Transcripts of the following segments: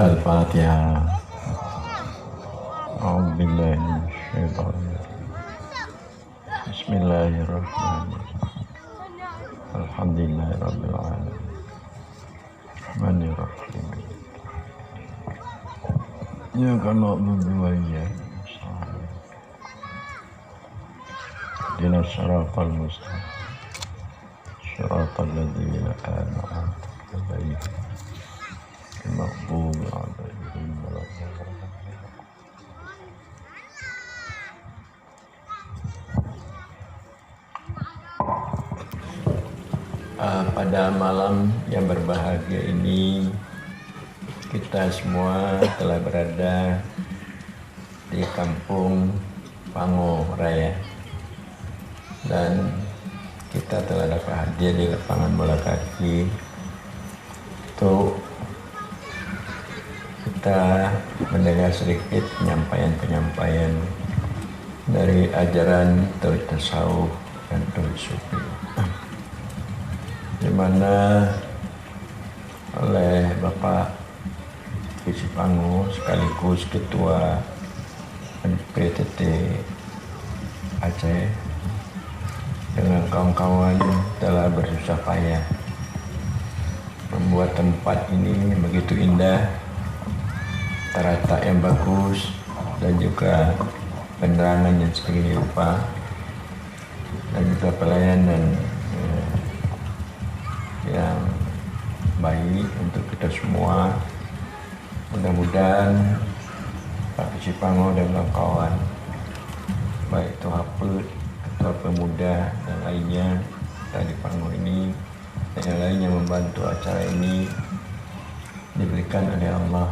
Al-Fatihah. A'udzubillahi minasyaitonir Bismillahirrahmanirrahim. Alhamdulillahirabbil alamin. Rahmanirrahim. Iyyaka na'budu wa iyyaka nasta'in. Ihdinas siratal mustaqim. Siratal ladzina an'amta 'alaihim. Al-maghdubi 'alaihim waladdallin. Pada malam yang berbahagia ini kita semua telah berada di kampung Pango Raya dan kita telah dapat hadir di lapangan bola kaki untuk kita mendengar sedikit penyampaian dari ajaran tasawuf dan sufi, di mana oleh Bapak Kisi Pango sekaligus Ketua PTT Aceh dengan kawan-kawan telah bersusah payah membuat tempat ini begitu indah, terata yang bagus dan juga penerangan yang segini rupa dan juga pelayanan yang baik untuk kita semua. Mudah-mudahan Pak Kisi Pango dan kawan-kawan, baik itu Hapet, Ketua Pemuda dan lainnya dari Pango ini dan yang lainnya membantu acara ini, diberikan oleh Allah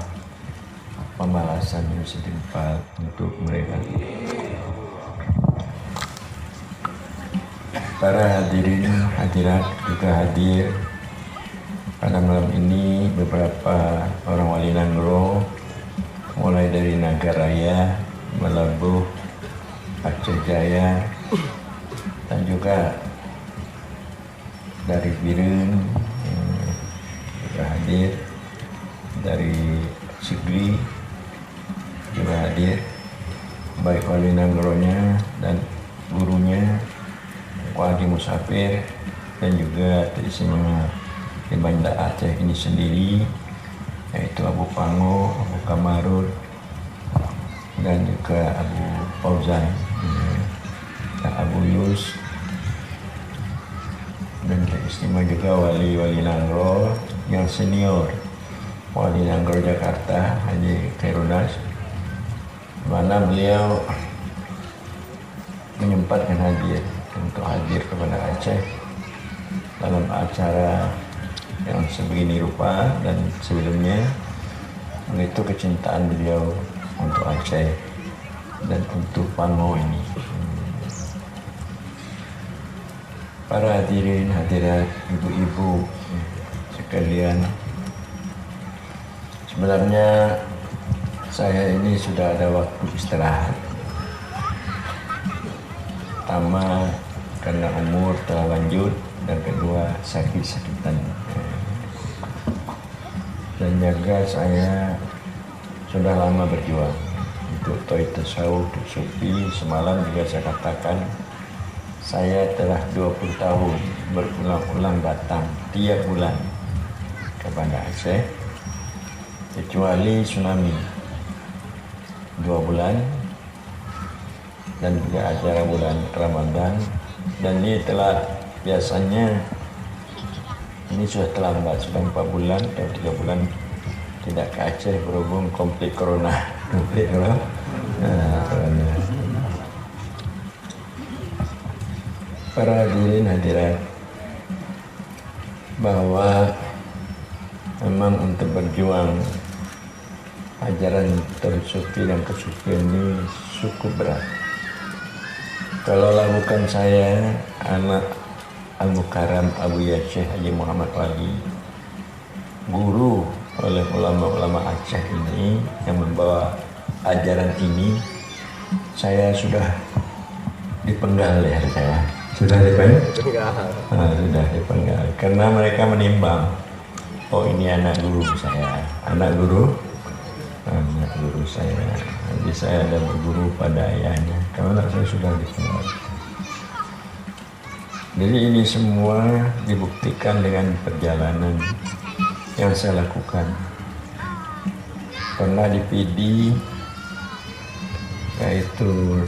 pembalasan yang setimpal untuk mereka. Para hadirin hadirat juga hadir pada malam ini beberapa orang wali Nanggro, mulai dari Nagaraya, Melabuh, Aceh Jaya, dan juga dari Biren juga hadir, dari Sigli juga hadir, baik wali Nanggronya dan gurunya, wali musafir, dan juga teristimewa di Banda Aceh ini sendiri, yaitu Abu Pango, Abu Kamarul, dan juga Abu Fauzan dan Abu Yus, dan teristimewa juga wali-wali Nanggro yang senior, wali Nanggro Jakarta Haji Khairunas, mana beliau menyempatkan hadir untuk hadir kepada Aceh dalam acara yang sebegini rupa, dan sebelumnya begitu kecintaan beliau untuk Aceh dan untuk Pango ini. Para hadirin hadirat, ibu-ibu sekalian, sebenarnya saya ini sudah ada waktu istirahat. Pertama karena umur telah lanjut, dan kedua sakit-sakitan. Dan juga saya sudah lama berjuang untuk tasawuf, untuk sufi. Semalam juga saya katakan saya telah 20 tahun berulang-ulang datang tiap bulan ke Banda Aceh, kecuali tsunami 2 bulan dan juga acara bulan Ramadan, dan ini telah biasanya ini sudah terlambat, sudah 4 bulan atau 3 bulan tidak ke Aceh berhubung konflik corona. Corona. Para hadirin hadirat, bahwa memang untuk berjuang ajaran tersufi dan kesufian ini cukup berat. Kalaulah bukan saya, anak Al-Mukarram Abu Yasyeh Haji Muhammad Wali, guru oleh ulama-ulama Aceh ini yang membawa ajaran ini, saya sudah dipenggal leher saya. Sudah dipenggal? Sudah dipenggal. Karena mereka menimbang, oh ini anak guru saya, anak guru anak guru saya. Jadi saya ada berguru pada ayahnya karena saya sudah dikenal. Jadi ini semua dibuktikan dengan perjalanan yang saya lakukan. Pernah di PD, yaitu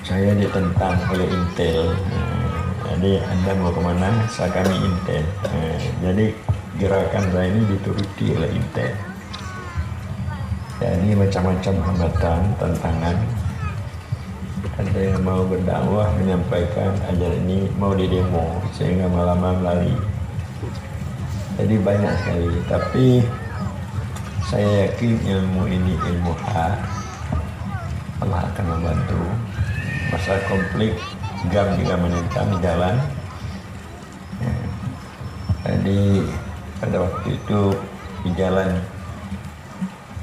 saya ditentang oleh Intel. Jadi Anda mau kemana? Kami Intel. Jadi gerakan saya ini dituruti oleh Intel. Jadi macam-macam hambatan, tantangan. Ada yang mau berdakwah menyampaikan ajaran ini mau didemo sehingga malam-malam lari. Jadi banyak sekali. Tapi saya yakin ilmu ini ilmu hak. Allah akan membantu. Masa konflik gam juga menentang jalan. Jadi pada waktu itu di jalan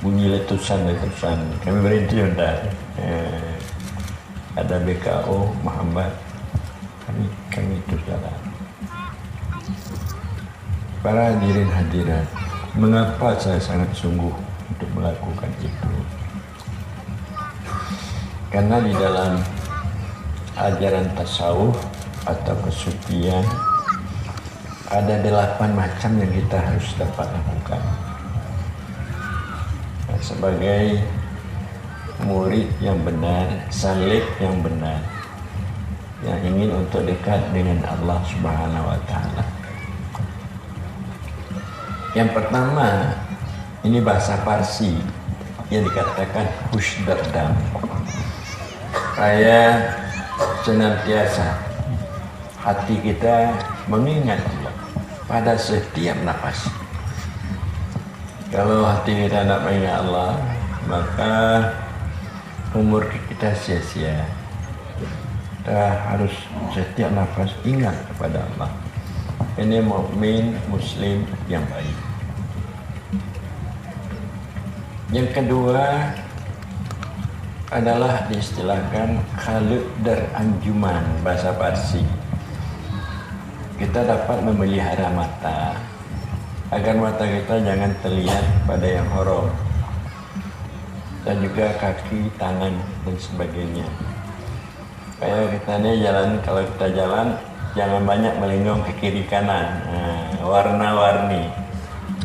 bunyi letusan. Kami berhenti bentar. Ada BKO Muhammad. Kami terus jalan. Para hadirin hadirat, mengapa saya sangat sungguh untuk melakukan itu? Karena di dalam ajaran tasawuf atau kesucian ada 8 macam yang kita harus dapat lakukan. Nah, sebagai murid yang benar, salik yang benar, yang ingin untuk dekat dengan Allah Subhanahu wa Ta'ala. Yang pertama, ini bahasa Parsi yang dikatakan husdardam. Saya senantiasa hati kita mengingat Allah pada setiap nafas. Kalau hati kita tidak mengingat Allah, maka umur kita sia-sia. Kita harus setiap nafas ingat kepada Allah. Ini mukmin muslim yang baik. Yang kedua adalah diistilahkan khalid dar anjuman bahasa Parsi. Kita dapat memelihara mata agar mata kita jangan terlihat pada yang haram, dan juga kaki, tangan dan sebagainya. Kayak kita ini jalan, kalau kita jalan jangan banyak melengong ke kiri kanan, warna-warni.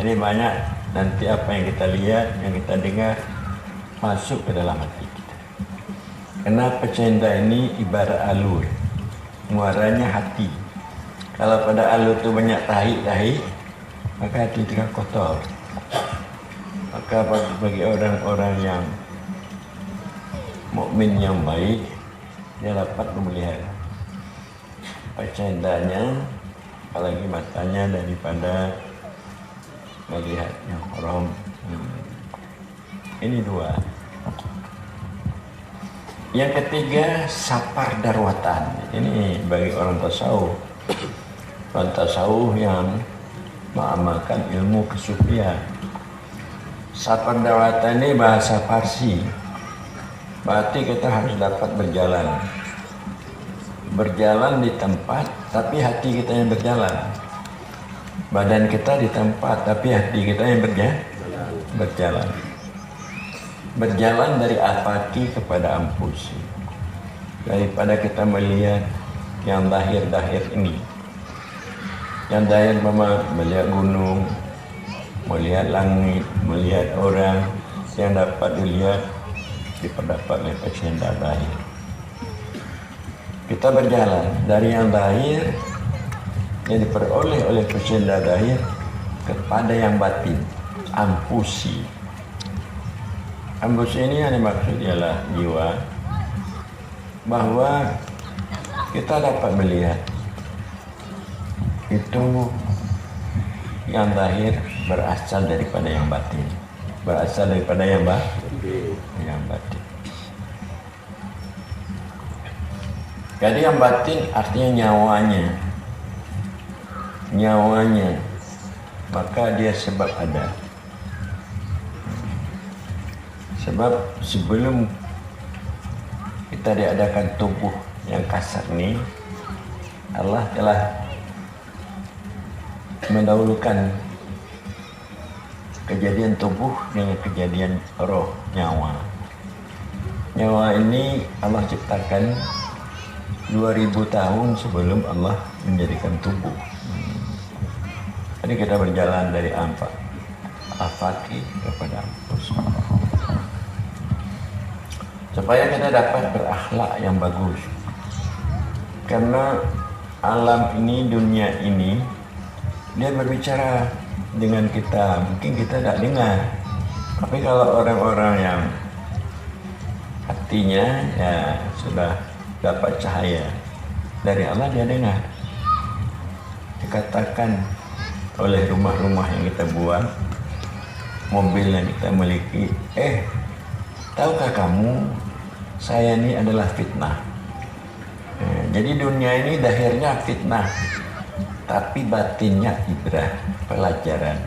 Jadi banyak nanti apa yang kita lihat, yang kita dengar masuk ke dalam hati kita. Karena pecenda ini ibarat alur, muaranya hati. Kalau pada alur itu banyak tahi, maka hati itu kotor. Maka bagi orang-orang yang mukmin yang baik, dia dapat memelihara pecendanya, apalagi matanya, daripada melihat yang haram. Ini 2. Yang ketiga, sapar darwatan. Ini bagi orang tasawuf. Orang tasawuf yang mengamalkan ilmu kesufian. Sapar darwatan ini bahasa Parsi. Berarti kita harus dapat berjalan. Berjalan di tempat, tapi hati kita yang berjalan. Badan kita di tempat, tapi hati kita yang berjalan. Berjalan dari afaki kepada ampusi. Daripada kita melihat yang dahir-dahir ini. Yang dahir melihat gunung, melihat langit, melihat orang, yang dapat dilihat diperdapat oleh pecenda dahir. Kita berjalan dari yang dahir yang diperoleh oleh pecenda dahir kepada yang batin, ampusi. Ampusi ini yang dimaksud ialah jiwa, bahwa kita dapat melihat itu yang dahir berasal daripada yang batin, berasal daripada yang batin. Jadi yang batin artinya nyawanya, maka dia sebab ada. Sebab sebelum kita diadakan tubuh yang kasar ini, Allah telah mendahulukan kejadian tubuh dengan kejadian roh, nyawa. Nyawa ini Allah ciptakan 2000 tahun sebelum Allah menjadikan tubuh. Jadi kita berjalan dari afaki kepada anfus. Supaya kita dapat berakhlak yang bagus. Karena alam ini, dunia ini, dia berbicara dengan kita. Mungkin kita tidak dengar. Tapi kalau orang-orang yang hatinya ya sudah dapat cahaya dari Allah, dia dengar. Dikatakan oleh rumah-rumah yang kita buat, mobil yang kita miliki, tahukah kamu saya ini adalah fitnah. Jadi dunia ini dahirnya fitnah, tapi batinnya ibrah, pelajaran.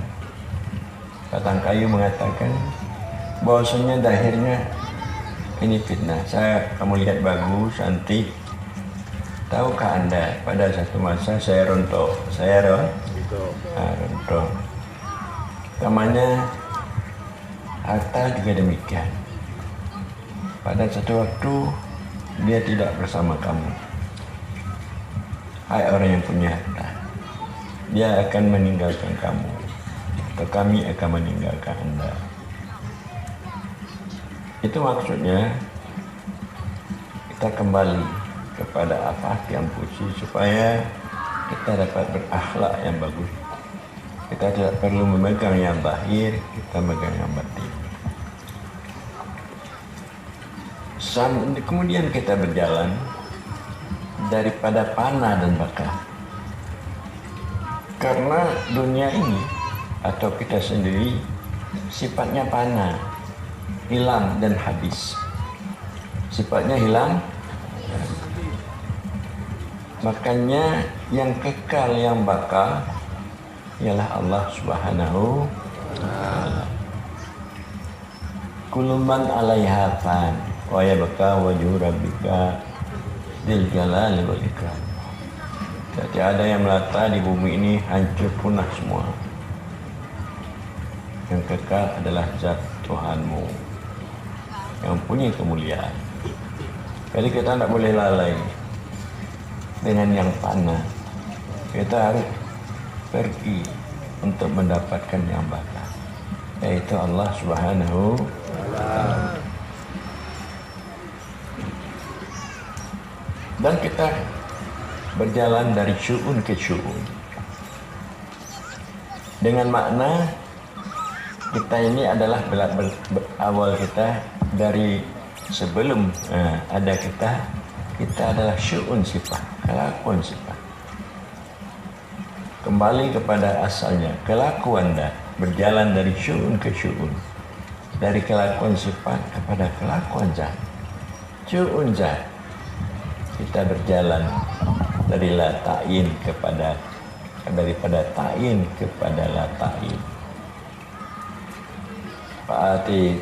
Batang kayu mengatakan bahwasanya dahirnya ini fitnah. Kamu lihat bagus, cantik. Tahukah Anda pada satu masa saya rontok. Rontok. Namanya harta juga demikian. Pada satu waktu dia tidak bersama kamu. Hai orang yang punya harta, dia akan meninggalkan kamu, atau kami akan meninggalkan Anda. Itu maksudnya kita kembali kepada afaki anfusi supaya kita dapat berakhlak yang bagus. Kita tidak perlu memegang yang zahir, kita memegang yang batin. Kemudian kita berjalan daripada panah dan baka. Karena dunia ini atau kita sendiri sifatnya panah, hilang dan habis. Sifatnya hilang. Makanya yang kekal, yang bakal ialah Allah Subhanahu wa ta'ala. Kullu man 'alaiha fan wa yabqa wajhu rabbika dzil jalali wal ikram. Jadi ada yang melata di bumi ini, hancur punah semua. Yang kekal adalah zat Tuhanmu yang punya kemuliaan. Jadi kita tidak boleh lalai dengan yang fana. Kita harus pergi untuk mendapatkan yang bakal, yaitu Allah Subhanahu wa ta'ala. Dan kita berjalan dari syu'un ke syu'un dengan makna kita ini adalah awal kita dari sebelum ada kita adalah syu'un sifat, kelakuan sifat. Kembali kepada asalnya, kelakuan berjalan dari syu'un ke syu'un, dari kelakuan sifat kepada kelakuan zat. Syu'un zat, kita berjalan dari la ta'in daripada ta'in kepada la ta'in. Berarti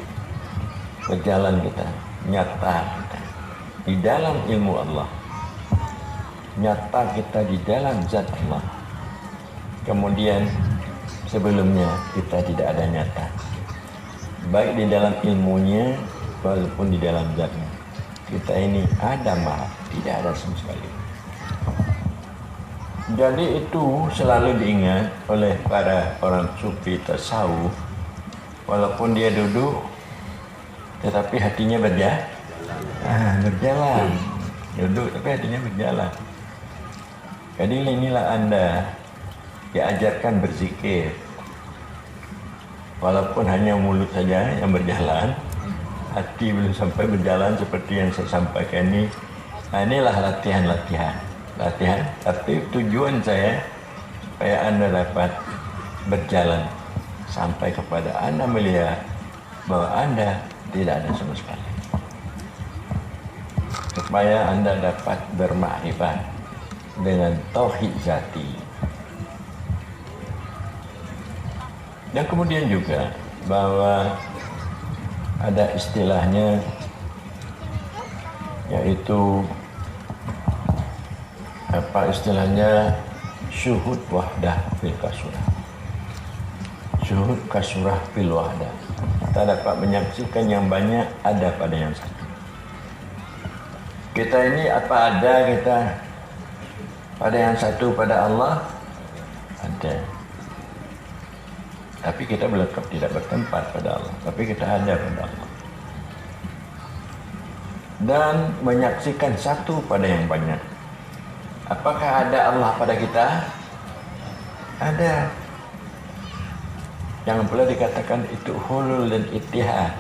berjalan kita, nyata kita di dalam ilmu Allah, nyata kita di dalam zat Allah. Kemudian sebelumnya kita tidak ada nyata, baik di dalam ilmunya walaupun di dalam zatnya. Kita ini ada maaf, tidak ada sama sekali. Jadi itu selalu diingat oleh para orang sufi tasawuf. Walaupun dia duduk, tetapi hatinya berjalan. Duduk tapi hatinya berjalan. Jadi inilah Anda diajarkan berzikir. Walaupun hanya mulut saja yang berjalan, hati belum sampai berjalan seperti yang saya sampaikan ini. Nah, inilah latihan. Tapi tujuan saya supaya Anda dapat berjalan sampai kepada Anda melihat bahwa Anda tidak ada sama sekali. Supaya Anda dapat bermakrifat dengan tauhid zati. Dan kemudian juga bahwa ada istilahnya, yaitu syuhud wahdah fil kasurah. Syuhud kasurah fil wahdah. Kita dapat menyaksikan yang banyak ada pada yang satu. Kita ini apa ada kita pada yang satu, pada Allah ada. Tapi kita tidak bertempat pada Allah, tapi kita ada pada Allah. Dan menyaksikan satu pada yang banyak. Apakah ada Allah pada kita? Ada. Jangan pula dikatakan itu hulul dan ittihad.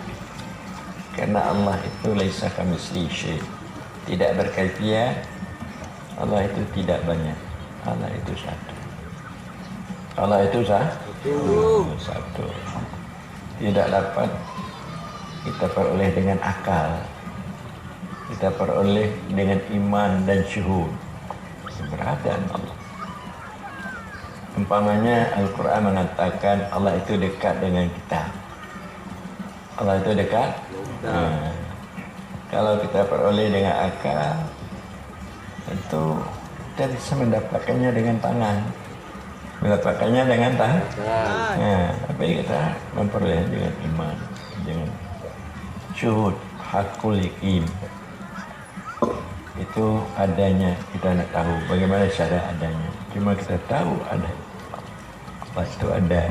Karena Allah itu laisa kamitslihi syai'. Tidak berkaifiat. Allah itu tidak banyak. Allah itu satu. Allah itu satu. Tidak dapat kita peroleh dengan akal. Kita peroleh dengan iman dan syuhud keberadaan Allah. Umpamanya Al-Quran mengatakan Allah itu dekat dengan kita. Allah itu dekat. Kalau kita peroleh dengan akal, tentu kita bisa mendapatkannya dengan tangan. Mendapatkannya dengan tangan. Tapi kita memperoleh dengan iman, dengan syuhud, hakul yakin. Itu adanya, kita nak tahu bagaimana cara adanya. Cuma kita tahu ada. Allah itu ada.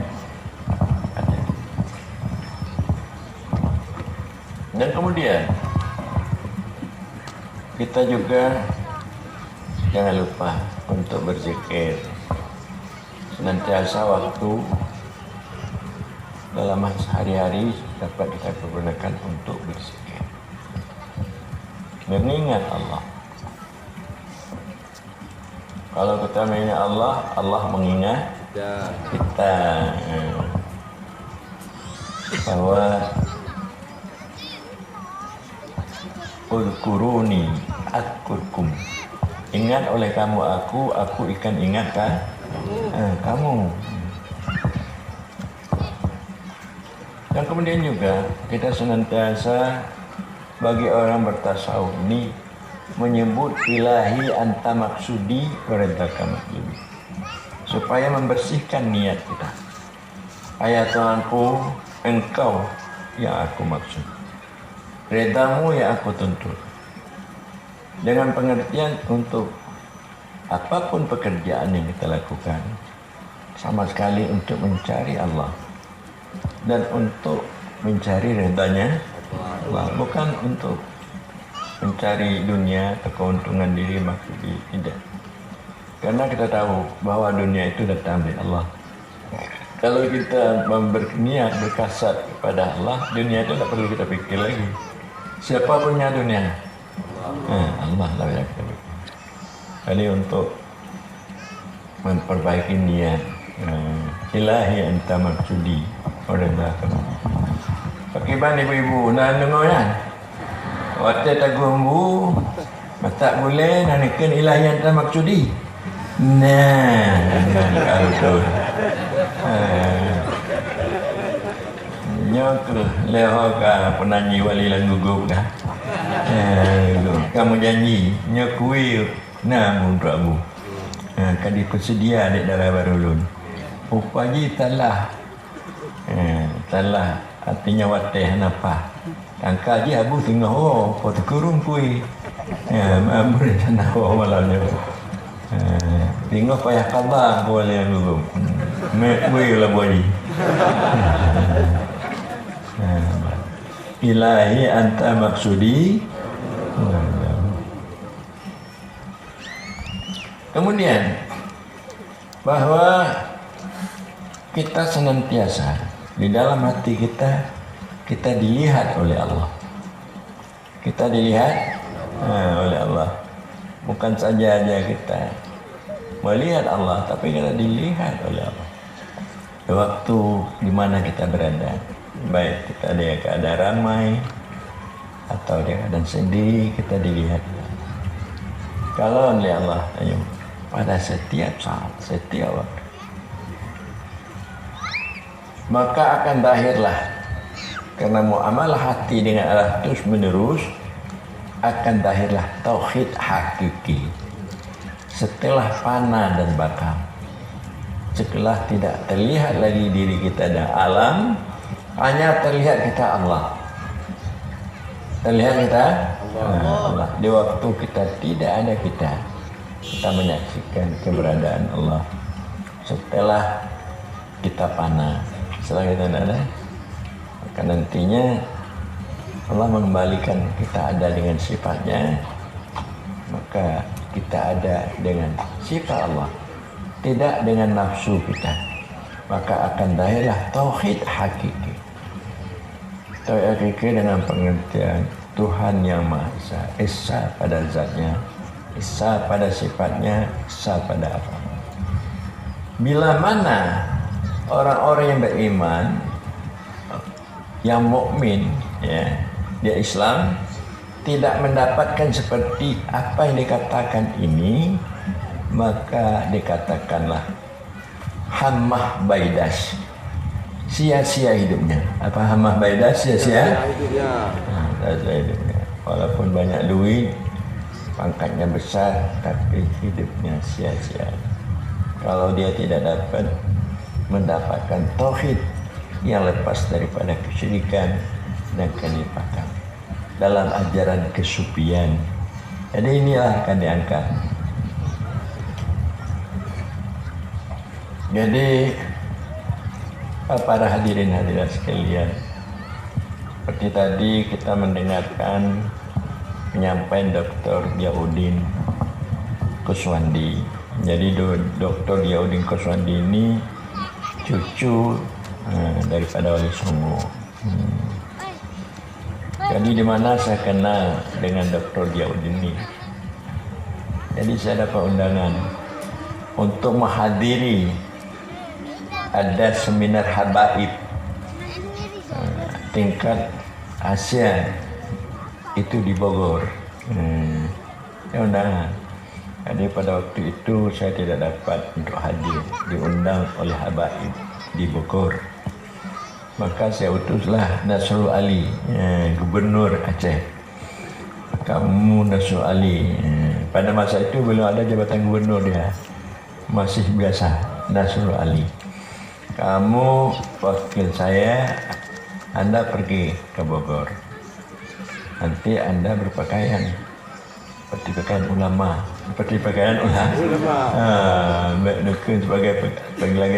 Dan kemudian kita juga jangan lupa untuk berzikir. Senantiasa waktu dalam sehari-hari dapat kita gunakan untuk berzikir. Mengingat Allah. Kalau kita mengingat Allah, Allah mengingat kita. Bahwa Udkuruni adkurkum. Ingat oleh kamu aku ikan ingatkan kamu. Dan kemudian juga kita senantiasa bagi orang bertasawuf ini menyebut ilahi anta maksudi waridaka matlubi, supaya membersihkan niat kita. Ayat Tuhanku, engkau yang aku maksud, redamu yang aku tuntut. Dengan pengertian untuk apapun pekerjaan yang kita lakukan, sama sekali untuk mencari Allah dan untuk mencari redanya Allah, bukan untuk mencari dunia atau keuntungan diri maksudnya, tidak. Karena kita tahu bahwa dunia itu datang dari Allah. Kalau kita berniat berkasat kepada Allah, dunia itu tidak perlu kita pikir lagi. Siapa punya dunia? Allah lah yang kita pikir. Jadi untuk memperbaiki niat, ilahi anta maksudi waridaka. Pakai ban ibu-ibu, nak dengar kan? Waktu tagumbu, tak boleh nak nekan ilahi anta maksudi. Nah, kalau nyok lehoka penanyi wali lagu gugup dah. Kamu janji nyok kuih namun Prabu. Kadi persedia dek darah barulun. Upagi talah. Talah artinya wateh napa. Angka je abu tengah kau kurung kuih. Mampu sana malamnya. Tengok payah kabar boleh dulu. Kuih lah boleh. Ilahi anta maksudi. Kemudian bahwa kita senantiasa di dalam hati kita dilihat oleh Allah. Kita dilihat oleh Allah. Bukan saja kita melihat Allah, tapi kita dilihat oleh Allah. Waktu di mana kita berada, baik kita ada keadaan ramai atau dia keadaan sedih, kita dilihat. Kalau oleh Allah, pada setiap saat, setiap waktu, maka akan lahirlah, karena muamalah hati dengan Allah terus menerus, akan lahirlah tauhid hakiki setelah fana dan bakal. setelah tidak terlihat lagi diri kita dan alam, hanya terlihat kita Allah. Terlihat kita Allah. Di waktu kita tidak ada kita menyaksikan keberadaan Allah. Setelah kita fana, setelah kita tidak ada, maka nantinya Allah mengembalikan kita ada dengan sifatnya, maka kita ada dengan sifat Allah, tidak dengan nafsu kita, maka akan lahirlah tauhid hakiki. Tauhid hakiki dengan pengertian Tuhan yang Maha Esa, Esa pada zatnya, Esa pada sifatnya, Esa pada apa. Bila mana orang-orang yang beriman, yang mukmin, ya, dia Islam, tidak mendapatkan seperti apa yang dikatakan ini, maka dikatakanlah hammah baidas, sia-sia hidupnya. Apa hammah baidas? Sia-sia hidupnya. Walaupun banyak duit, pangkatnya besar, tapi hidupnya sia-sia. Kalau dia tidak dapat mendapatkan tauhid yang lepas daripada kesyirikan dan kenifakan dalam ajaran kesufian. Jadi inilah akan diangkat. Jadi para hadirin-hadirat sekalian, seperti tadi kita mendengarkan penyampaian Dr. Diyaudin Kuswandi. Jadi Dr. Diyaudin Kuswandi ini cucu daripada Wali Songo. Jadi di mana saya kenal dengan Dr. Diyaudin ini. Jadi saya dapat undangan untuk menghadiri ada seminar habaib tingkat Asia itu di Bogor. Undangan. Jadi pada waktu itu saya tidak dapat untuk hadir, diundang oleh habaib di Bogor. Maka saya utuslah Nasrul Ali, Gubernur Aceh. Kamu Nasrul Ali, pada masa itu belum ada jabatan gubernur dia, masih biasa Nasrul Ali. Kamu wakil saya, Anda pergi ke Bogor. Nanti Anda berpakaian seperti pakaian ulama, sebagai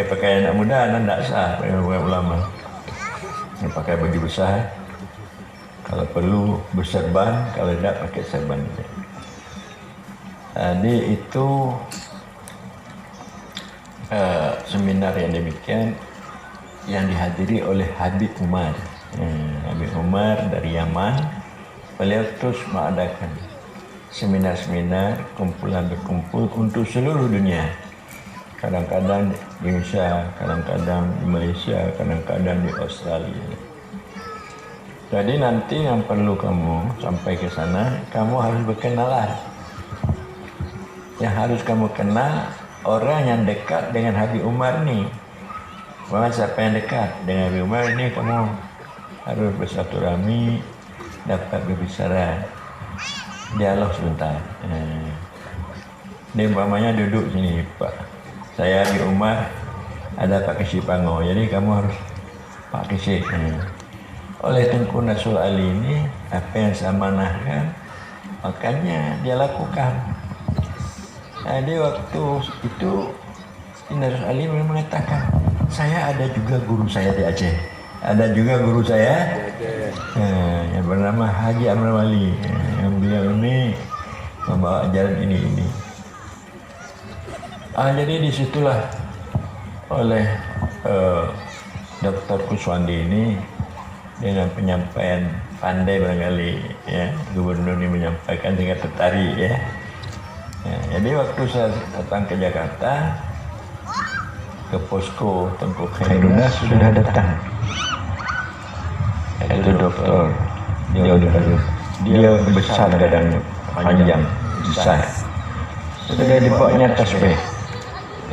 pakaian anak muda, Anda tidak sah pakaian ulama. Pakai baju besar, kalau perlu berserban, kalau tidak pakai serban. Jadi itu seminar yang demikian yang dihadiri oleh Habib Umar. Habib Umar dari Yaman. Beliau terus mengadakan seminar-seminar, kumpulan berkumpul untuk seluruh dunia. Kadang-kadang di Indonesia, kadang-kadang di Malaysia, kadang-kadang di Australia. Jadi nanti yang perlu kamu sampai ke sana, kamu harus berkenalan. Yang harus kamu kenal orang yang dekat dengan Habib Umar ni. Bukan siapa yang dekat dengan Habib Umar ni, kamu harus bersilaturahmi, dapat berbicara, dialog sebentar. Dia umpamanya duduk sini, Pak. Saya di Umar, ada Pak Kesi Pango. Jadi kamu harus Pak Kesi. Oleh Tengku Nasrul Ali ini, apa yang saya amanahkan, makanya dia lakukan. Jadi waktu itu Nasrul Ali mengatakan, saya ada juga guru saya di Aceh. Ada juga guru saya yang bernama Haji Amr Wali. Yang beliau ini membawa ajaran ini. Jadi disitulah oleh Dr. Kuswandi ini dengan penyampaian pandai barangkali, ya, gubernur ini menyampaikan sehingga tertarik, ya. Jadi waktu saya datang ke Jakarta, ke posko Tengku Khairuna sudah datang. Itu dokter, dia besar dadanya, panjang, besar. Sudah dibawanya tasbih.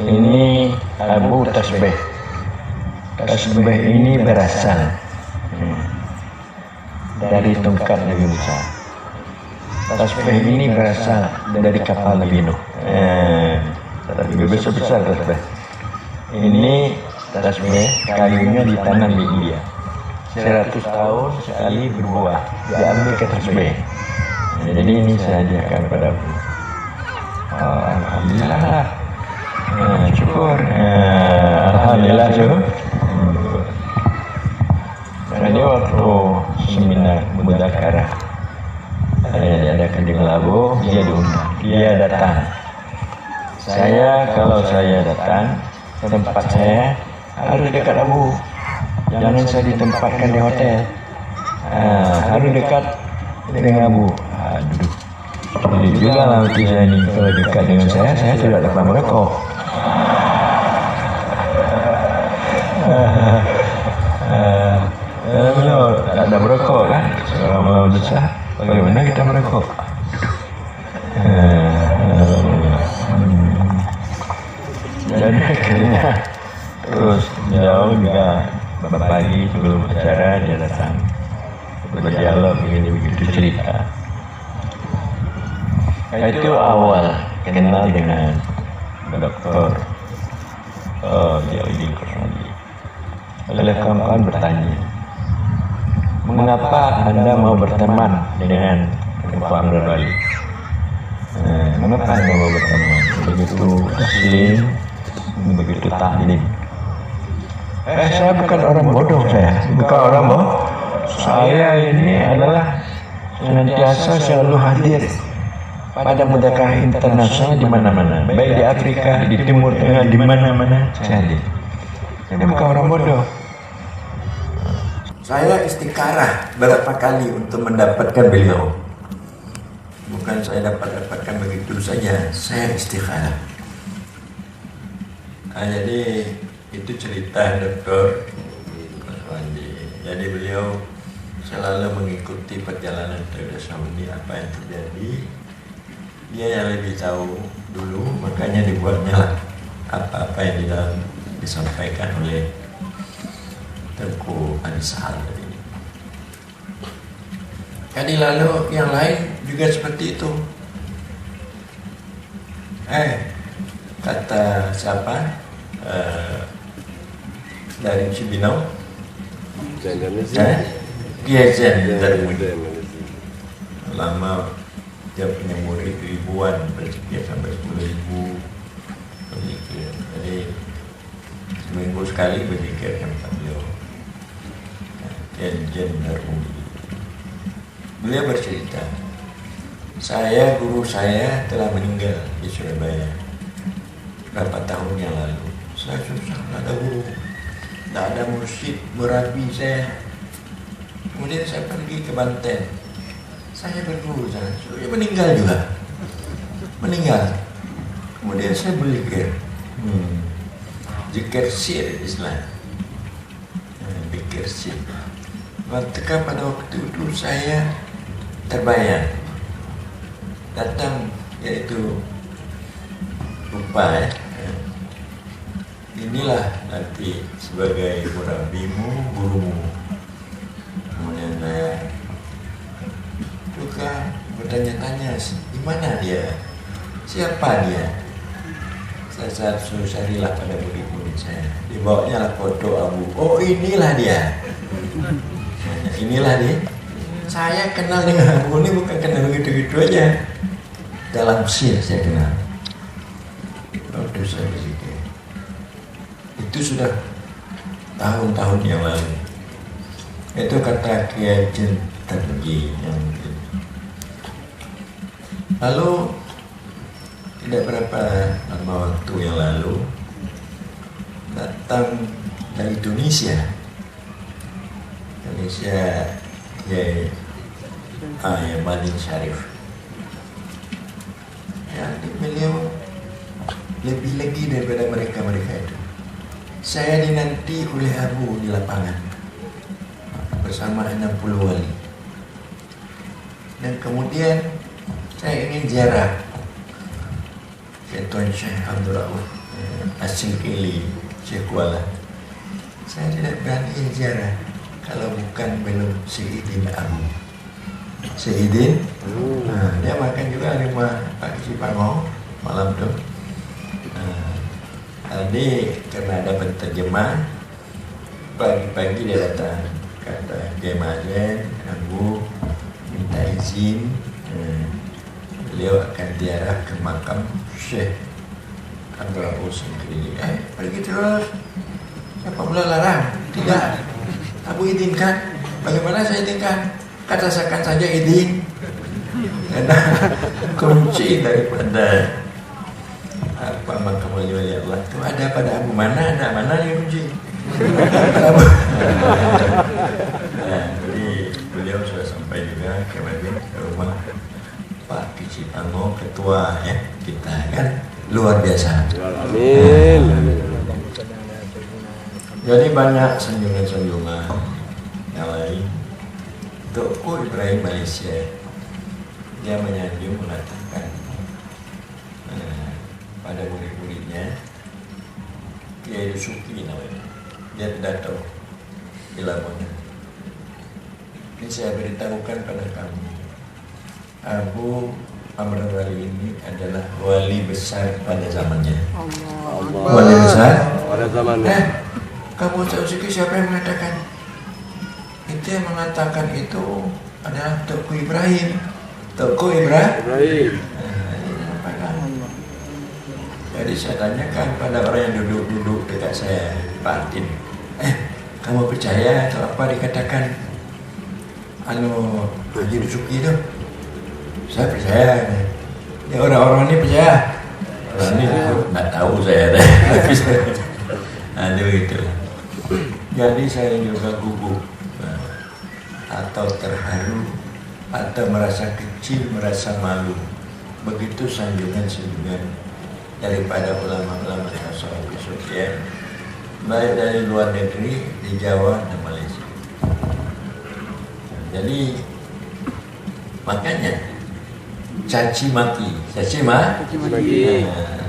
Ini Abu Tasbih. Tasbih ini berasal dari tongkat Nabi Musa. Tasbih ini berasal dari kapal Nabi Nuh. Tasbih besar-besar tasbih. Ini tasbih kayunya ditanam di India. 100 tahun sekali berbuah, diambil ke tasbih. Jadi ini saya hadiahkan padamu. Alhamdulillah. Syukur. Alhamdulillah syukur. Jadi waktu seminar Mudzakarah diadakan di Labu, dia diundang, dia datang. Kalau saya datang, tempat saya harus dekat Abu. Jangan saya ditempatkan di hotel. Harus dekat dengan Abu. Aduh. Jadi juga nanti saya ini kalau dekat dengan saya tidak dapat merokok. Kalau tak ada merokok kan, seorang malam besar, bagaimana kita merokok? Dan akhirnya terus jauh juga pagi sebelum acara dia datang berdialog begitu cerita. Itu awal kenal dengan Doktor Jauhidin Korsmadi. Oleh kawan-kawan bertanya, mengapa Anda mau berteman dengan Pak Amr Bali? Mengapa Anda mau berteman? Begitu taslim, begitu taklim. Saya bukan orang bodoh, bukan orang bodoh. Saya ini adalah senantiasa selalu hadir pada Mudzakarah internasional di mana-mana, baik di Afrika, di Timur Tengah, di mana-mana saya hadir. Saya bukan orang bodoh. Saya istikharah berapa kali untuk mendapatkan beliau. Bukan saya dapatkan begitu saja, saya istikharah. Jadi itu cerita Dr. Korsmadi. Jadi beliau selalu mengikuti perjalanan Arab Saudi, apa yang terjadi. Dia yang lebih tahu dulu, makanya dibuatnya lah apa-apa yang disampaikan oleh Tengku Anisahal tadi. Jadi lalu yang lain juga seperti itu. Kata siapa? Dari Cibinong. Dia dari lama dia punya murid ribuan, bersekian sampai 10.000 berzikir. Jadi seminggu sekali berzikir tempat beliau. Jen Darumi. Beliau bercerita, guru saya telah meninggal di Surabaya berapa tahun yang lalu. Saya susah, tidak ada guru, tidak ada mursyid, murabi saya. Kemudian saya pergi ke Banten, saya berguru sana, dia meninggal juga, meninggal. Kemudian saya berzikir, zikir sir Islam, zikir sir. Ketika pada waktu itu saya terbayang datang, yaitu lupa inilah nanti sebagai murabimu, gurumu. Kemudian saya juga bertanya-tanya, di mana dia, siapa dia. Saya suruh carilah pada murid-murid saya, dibawanya lah foto Abu. Oh, inilah dia. Inilah dia. Saya kenal dengan Abu ini bukan kenal begitu-gitu aja. Dalam Mesir saya kenal. Waktu saya berzikir. Itu sudah tahun-tahun yang lalu. Itu kata Kiai Jen Tarji yang mungkin. Lalu tidak berapa lama waktu yang lalu datang dari Indonesia Kiai Madin Syarif. Ya, beliau lebih lagi daripada mereka itu. Saya dinanti oleh Abu di lapangan bersama 60 wali. Dan kemudian saya ingin ziarah ke Tuan Syekh Abdul Rauf Asyikili Syekh Kuala. Saya tidak berani ziarah kalau bukan belum Syehidin Abu. Syehidin, dia makan juga di rumah Pak Kisi Pangong malam tu. Tadi karena ada penterjemah. Pagi-pagi dia datang, kata Kiai Mazen, Abu minta izin, beliau akan diarah ke makam Syekh Abdul Abu Singkri. Pergi terus. Siapa pula larang? Tidak. Abu izinkan. Bagaimana saya izinkan? Katakan saja izin. Karena kunci daripada apa makam wali Allah itu ada pada Abu. Mana dia kunci? Nah, jadi beliau sudah sampai juga ke rumah Pak Kici Pango, ketua ya kita kan luar biasa. Amin. Jadi banyak sanjungan-sanjungan yang lain. Toko Ibrahim Malaysia dia menyanjung mengatakan pada murid-muridnya Kiai Suki namanya, dia pidato di Lamongan. Ini saya beritahukan pada kamu, Abu Amr Wali ini adalah wali besar pada zamannya. Wali besar pada zamannya. Kamu tahu sih siapa yang mengatakan? Itu yang mengatakan itu adalah Toko Ibrahim. Toko Ibrahim. Jadi saya tanyakan pada orang yang duduk-duduk dekat saya, Pak Atin, kamu percaya atau apa dikatakan Haji Dusuki itu? Saya percaya. Ya orang-orang ini percaya. Orang ini nggak tahu saya deh. Ada begitu. Jadi saya juga gugup atau terharu atau merasa kecil, merasa malu. Begitu sanjungan-sanjungan daripada ulama-ulama tasawuf ya, baik dari luar negeri, di Jawa dan Malaysia. Jadi makanya caci maki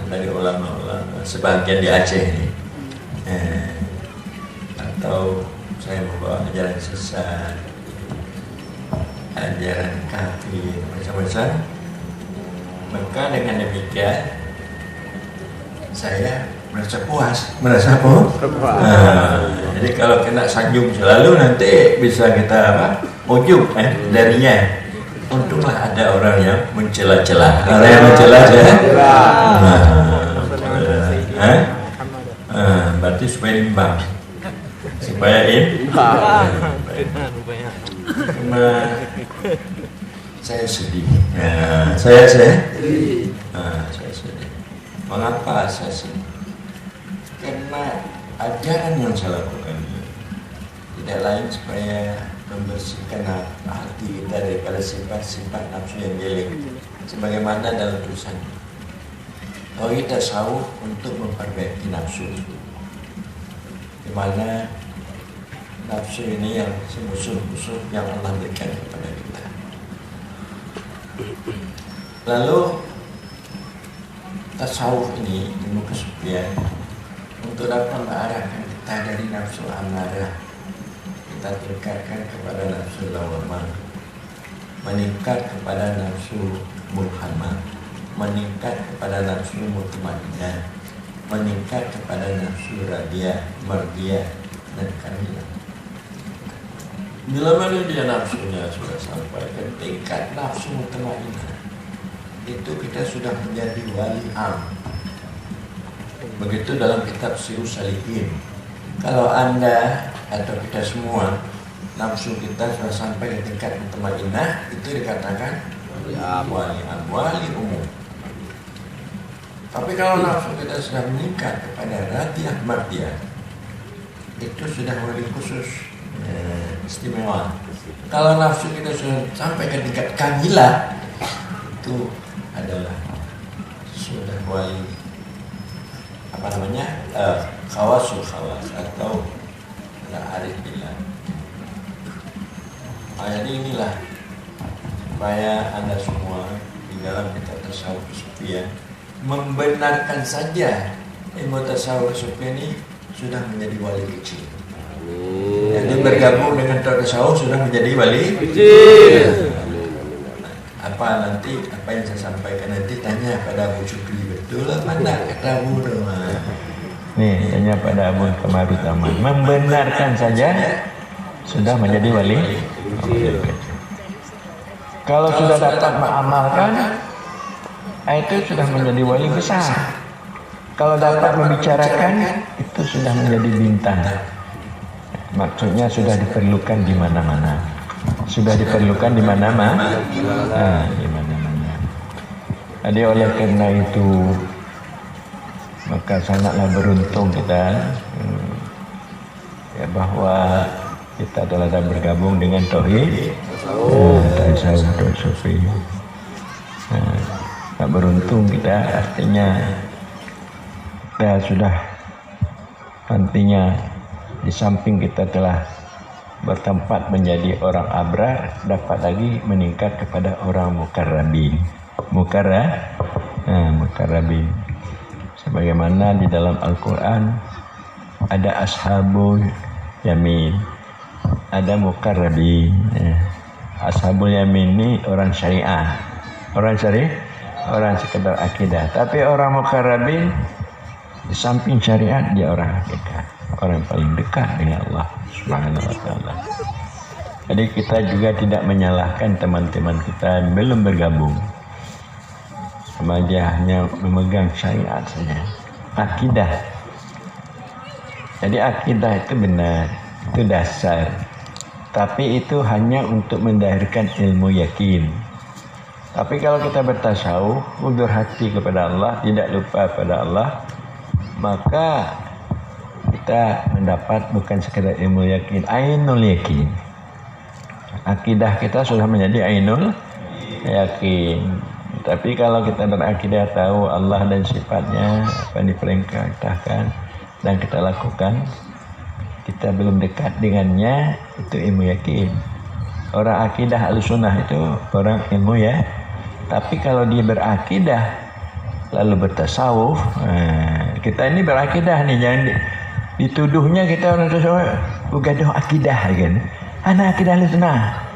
dari ulama-ulama sebagian di Aceh ini, atau saya membawa ajaran sesat, ajaran kafir, macam-macam. Maka dengan demikian saya merasa puas, jadi kalau kena sanjung selalu nanti bisa kita ujuk darinya. Untunglah ada orang yang mencela-cela. Berarti supaya imbang, saya sedih. Saya sedih. Mengapa saya sedih? Karena ajaran yang saya lakukan ini tidak lain supaya membersihkan hati kita daripada sifat-sifat nafsu yang jelek, sebagaimana dalam tulisan tauhid tasawuf untuk memperbaiki nafsu, di mana nafsu ini yang musuh-musuh yang Allah berikan kepada kita. Lalu tasawuf ini ilmu kesucian untuk dapat mengarahkan kita dari nafsu amarah, kita tingkatkan kepada nafsu lawamah, meningkat kepada nafsu mulhamah, meningkat kepada nafsu mutmainnah, meningkat kepada nafsu radiyah, mardiyah, dan kamilah. Bila mana dia nafsunya sudah sampai ke tingkat nafsu mutmainnah, itu kita sudah menjadi wali am. Begitu dalam kitab Sirus Salikin. Kalau Anda atau kita semua nafsu kita sudah sampai ke tingkat mutmainnah, itu dikatakan wali am, wali umum. Tapi kalau nafsu kita sudah meningkat kepada radiyah mardiyah, itu sudah wali khusus, istimewa. Kalau nafsu kita sudah sampai ke tingkat kamilah, itu adalah sudah wali khawasul khawas atau arif billah. Jadi inilah supaya Anda semua di dalam kitab tasawuf kesufian membenarkan saja ilmu tasawuf kesufian ini sudah menjadi wali kecil. Jadi bergabung dengan tasawuf sudah menjadi wali kecil. Apa yang saya sampaikan nanti tanya pada Abu Syukri, betul apa enggak kata Abu doang. Nih, tanya pada Abu Kamarutaman. Membenarkan saja sudah menjadi wali kecil. Kalau sudah dapat mengamalkan, itu sudah menjadi wali besar. Kalau dapat membicarakan, itu sudah menjadi bintang. Maksudnya sudah diperlukan di mana-mana. Sudah diperlukan di mana-mana. Di mana-mana. Jadi oleh karena itu, maka sangatlah beruntung kita ya, bahwa kita telah bergabung dengan Tauhid Tasawuf Dok Sufi. Beruntung kita, artinya kita sudah nantinya di samping kita telah bertempat menjadi orang abrar, dapat lagi meningkat kepada orang mukarrabin. Mukarrabin. Sebagaimana di dalam Al-Quran ada ashabul yamin, ada mukarrabin. Ashabul yamin ini orang syariah, orang sekedar akidah. Tapi orang mukarrabin di samping syariat dia orang hakikat, orang yang paling dekat dengan Allah Subhanahu wa taala. Jadi kita juga tidak menyalahkan teman-teman kita yang belum bergabung. Cuma dia hanya memegang syariat saja, akidah. Jadi akidah itu benar, itu dasar. Tapi itu hanya untuk mendahirkan ilmu yakin. Tapi kalau kita bertasawuf, udur hati kepada Allah, tidak lupa pada Allah, maka kita mendapat bukan sekedar ilmu yakin, ainul yakin. Akidah kita sudah menjadi ainul yakin. Tapi kalau kita berakidah tahu Allah dan sifatnya, apa yang diperintahkan dan kita lakukan, kita belum dekat dengannya, itu ilmu yakin. Orang akidah al-sunnah itu orang ilmu ya. Tapi kalau dia berakidah lalu bertasawuf, kita ini berakidah nih, jangan dituduhnya kita orang tasawuf gaduh akidah kan. Anak akidah al-sunnah.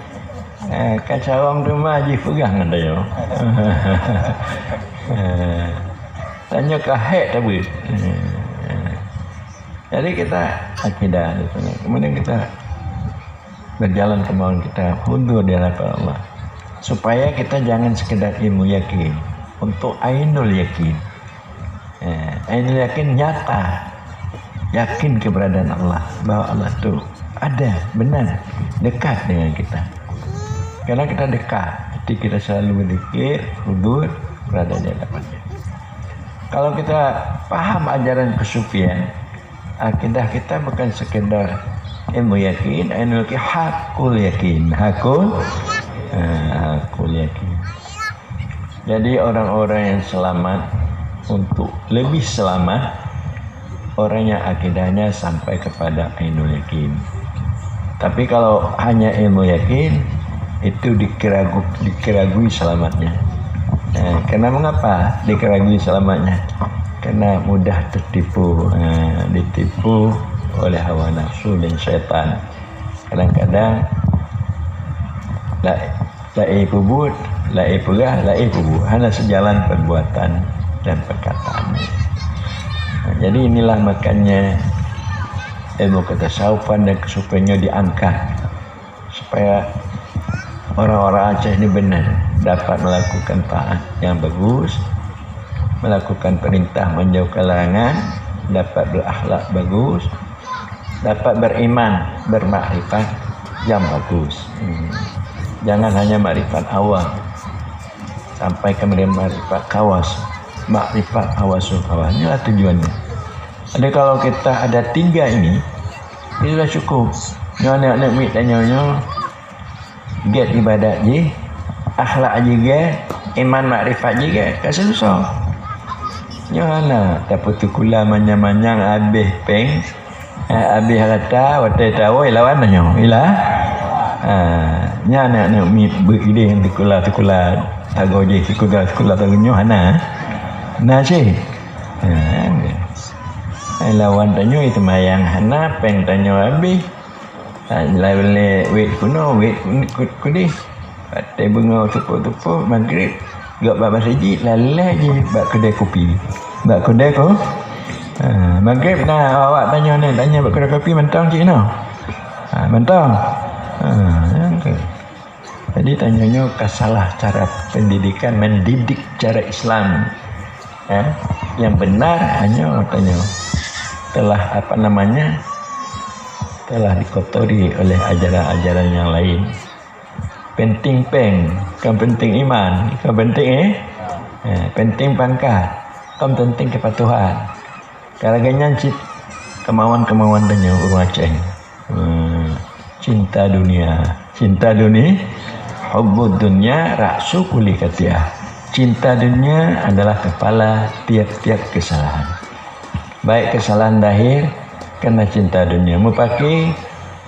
Kacau tu mah haji pegang ada yo. Tanya kahek tapi. Jadi kita akidah itu. Kemudian kita berjalan kemauan kita mundur di hadapan Allah. Supaya kita jangan sekedar ilmu yakin, untuk ainul yakin. Ainul yakin nyata. Yakin keberadaan Allah, bahwa Allah itu ada, benar, dekat dengan kita. Karena kita dekat, jadi kita selalu berzikir, hudur, berada di hadapannya. Kalau kita paham ajaran kesufian, akidah kita bukan sekedar ilmu yakin, ainul yakin, hakul yakin, hakul yakin. Jadi orang-orang yang selamat, untuk lebih selamat, orang yang akidahnya sampai kepada ainul yakin. Tapi kalau hanya ilmu yakin, itu dikeragui selamatnya. Karena mengapa dikeragui selamatnya? Karena mudah tertipu, ditipu oleh hawa nafsu dan syaitan. Kadang-kadang la'i pubut, la'i pegah, la'i pubut, hanya sejalan perbuatan dan perkataan. Jadi inilah makanya ilmu ketasawufan dan kesufiannya diangkat supaya orang-orang Aceh ini benar dapat melakukan taat yang bagus, melakukan perintah menjauhkan larangan, dapat berakhlak bagus, dapat beriman, bermakrifat yang bagus. Jangan hanya makrifat awal, sampai kemudian makrifat kawas, makrifat awasul kawas. Inilah tujuannya. Jadi kalau kita ada 3 ini, itu sudah cukup. Nyonya mit tanya get ibadat je, akhlak juga, iman makrifat juga, tak susah. Nyonya tak putus kula manyang-manyang habis peng, habis kata watai tahu lawan nyo, ilah. Nyonya nak mit beride yang tukula tago je tukula tago hana. Nasi. Lawan tanyo itu mayang hana peng tanyo habis. Lai wait kuno wait kudi. Patai bunga tupu maghrib. Gak bab saji lalai je bab kedai kopi. Bab kedai Maghrib dah awak tanya kedai kopi mentang cik no. Mentang. Jadi tanyanya salah cara pendidikan, mendidik cara Islam. Yang benar hanya tanya telah telah dikotori oleh ajaran-ajaran yang lain. Penting kan penting iman, kan penting penting pangkat, kan penting kepatuhan. Karaganya kemauan tanya urang Aceh. Cinta dunia, hubbud dunya ra'su kulli khati'ah. Cinta dunia adalah kepala tiap-tiap kesalahan. Baik kesalahan lahir kena cinta dunia, mau pakai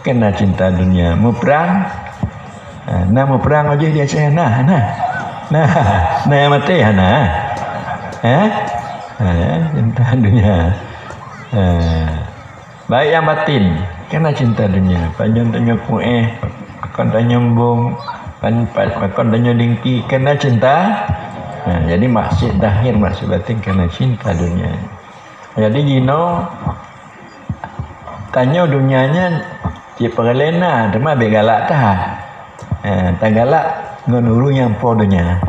kena cinta dunia, mau perang mau perang aja dia saya yang mati cinta dunia. Baik yang batin kena cinta dunia. Panjang tanya kueh, akan tanya nyambung, akan tanya dingki kena cinta. Jadi maksud lahir maksud batin kena cinta dunia. Jadi Gino tanya dunianya cik perlena cuma begalak tak galak ngunuru nyampo dunia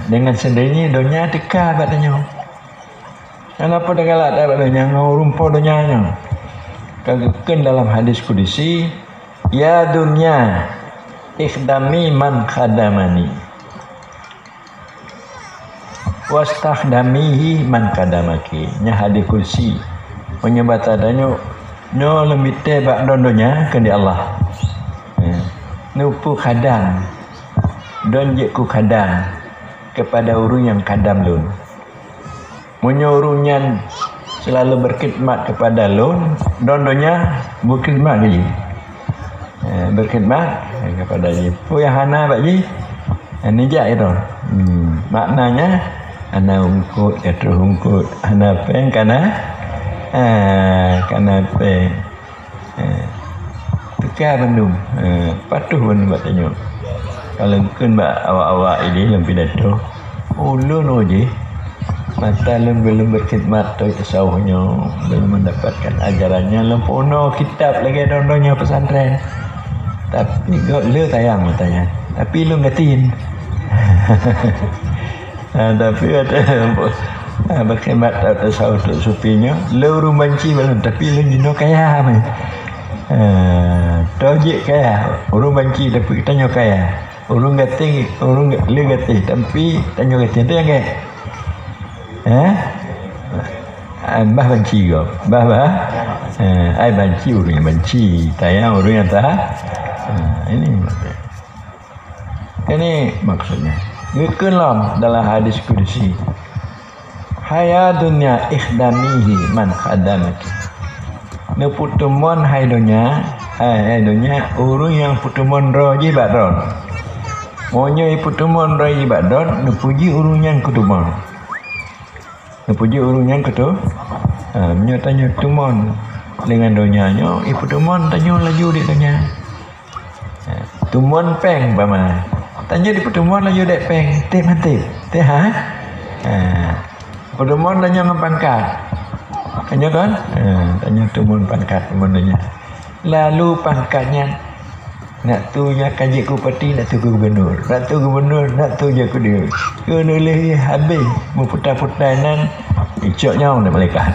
dengan sendirinya dunia dekat katanya. Kenapa tak galak tak dunia ngurumpo dunianya? Kagakkan dalam hadis qudsi, ya dunia ikhdami man khadamani wastakhdamihi man kadamaki. Nya hadis qudsi menyebut adanya nyo lemite bak dondonya ke di Allah. Nupu kadang don je ku kadang kepada urung yang kadam lun. Munyo urunyan selalu berkhidmat kepada lun, dondonya berkhidmat lagi. Berkhidmat kepada ji. Puya hana bak ji. Nijak itu. Maknanya ana ungkut kata ungkut, ana peng kana peng. Tukar bandung. Patuh bandung buat tanya. Kalau kan awak-awak ini lebih pidato. Ulun je. Mata belum berkhidmat atau tasawufnya, belum mendapatkan ajarannya, lempono kitab lagi dondonya pesantren. Tapi lu tayang matanya. Tapi lu ngatin. Tapi ada berkhidmat atau tasawuf sufinya, lu urung banci belum, tapi lu jino kaya mah. Tojek kaya, urung banci tapi tanya kaya. Urung gating, urung lu gating, tapi tanya gating tu yang kaya. Bah banci kau, ai banci urang banci, tayang urang yang tak. Ini maksudnya. Dikelam dalam hadis qudsi. Haya dunya ikhdamihi man khadamaki. Ne putumon hai dunya urang yang putumon roji badon. Monyo putumon roji badon, ne puji urang yang kutumon. Puji urungnya ketu, tanya tumon dengan donyanya, ibu tumon tanya laju di donya. Tumon peng bama, tanya di tumon laju dek peng, teh mati, teh tumon tanya ngepangkat, tanya kan, tanya tumon pangkat tumon. Lalu pangkatnya nak tu nya kaji kupati, nak tu gubernur, nak tu je ku dia. Kena leh habis muputar-putaran icoknya nak malaikat.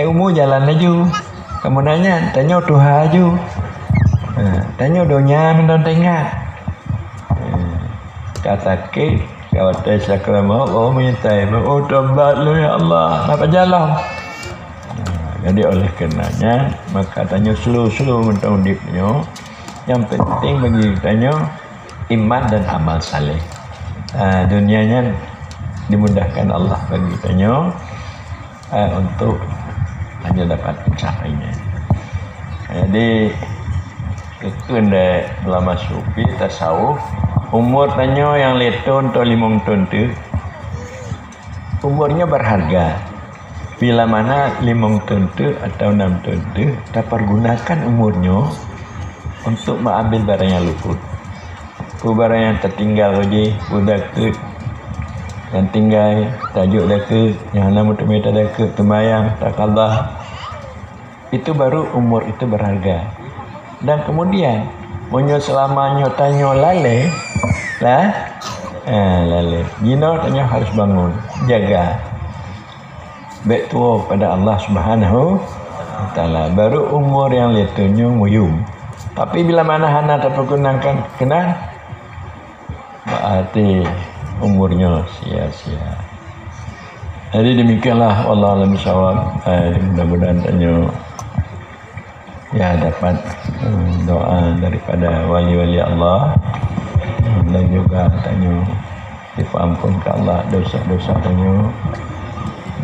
Umur jalan laju. Kamu tanya Tuhan laju. Tanya donya mendon tengah. Kata ke kawat sakrama minta tobat lu ya Allah, apa jalan? Jadi oleh karenanya maka tanya slow mentang hidupnya. Yang penting bagi tanya iman dan amal saleh. Dunianya dimudahkan Allah bagi tanya untuk hanya dapat mencapainya. Jadi kekenda ulama sufi tasawuf umur tanya yang letun atau 5 tahun tu umurnya berharga. Bila mana 5 tahun tu atau 6 tahun tu dapat gunakan umurnya untuk mengambil barang yang luput. Barang yang tertinggal lagi, budak yang tinggal tajuk deka yang nama tumita deka tembayang takallah, itu baru umur itu berharga. Dan kemudian monyo selamanya tanya lalai lah, lalai gino tanya harus bangun jaga baik tua pada Allah Subhanahu wa taala, baru umur yang letunya muyum. Tapi bila mana hana terpergunakan kena berarti umurnya sia-sia. Jadi demikianlah, Allah alam bisawab. Mudah-mudahan tanya ya dapat doa daripada wali-wali Allah, dan juga tanya diampunkan Allah dosa-dosa tanya,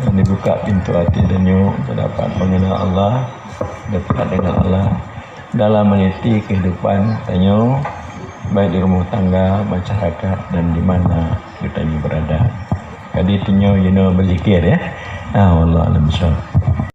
dan dibuka pintu hati tanya untuk dapat mengenal Allah, dekat dengan Allah dalam meniti kehidupan tanya, baik di rumah tangga, masyarakat, dan di mana kita berada. Jadi tanya berzikir ya. Allah alam bisawab.